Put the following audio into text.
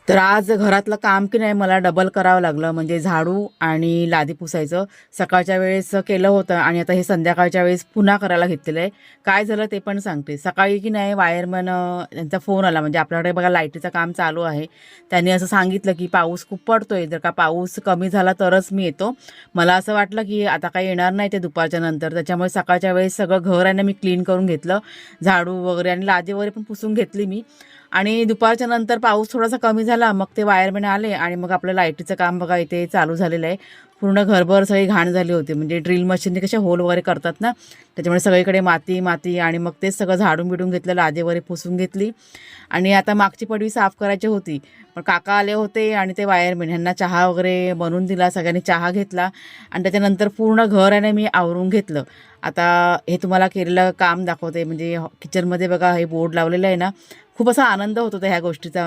तर आज घरातलं काम की नाही मला डबल करावं लागलं, म्हणजे झाडू आणि लादी पुसायचं. सकाळच्या वेळेस केलं होतं आणि आता हे संध्याकाळच्या वेळेस पुन्हा करायला घेतलेलं आहे. काय झालं ते पण सांगते. सकाळी की नाही वायरमन त्यांचा फोन आला, म्हणजे आपल्याकडे बघा लाईटीचं काम चालू आहे. त्यांनी असं सांगितलं की पाऊस खूप पडतोय, जर का पाऊस कमी झाला तरच मी येतो. मला असं वाटलं की आता काही येणार नाही ते दुपारच्या नंतर, त्याच्यामुळे सकाळच्या वेळेस सगळं घर आहे ना मी क्लीन करून घेतलं. झाडू वगैरे आणि लादी वगैरे पण पुसून घेतली मी. आणि दुपारच्या नंतर पाऊस थोडासा कमी झाला, मग ते वायरमॅन आले आणि मग आपलं लाईटीचं काम बघा इथे चालू झालेलं आहे. पूर्ण घरभर सगळी घाण झाली होती, म्हणजे ड्रिल मशीनने कशा होल वगैरे करतात ना, त्याच्यामुळे सगळीकडे माती माती. आणि मग तेच सगळं झाडून बिडून घेतलं, लादी वगैरे पुसून घेतली. आणि आता मागची पडवी साफ करायची होती, पण काका आले होते आणि ते वायरमॅन ह्यांना चहा वगैरे बनवून दिला, सगळ्यांनी चहा घेतला. आणि त्याच्यानंतर पूर्ण घर आहे ना मी आवरून घेतलं. आता हे तुम्हाला केलेलं काम दाखवते, म्हणजे किचनमध्ये बघा हे बोर्ड लावलेलं आहे ना, खूप असा आनंद होत होता ह्या गोष्टीचा.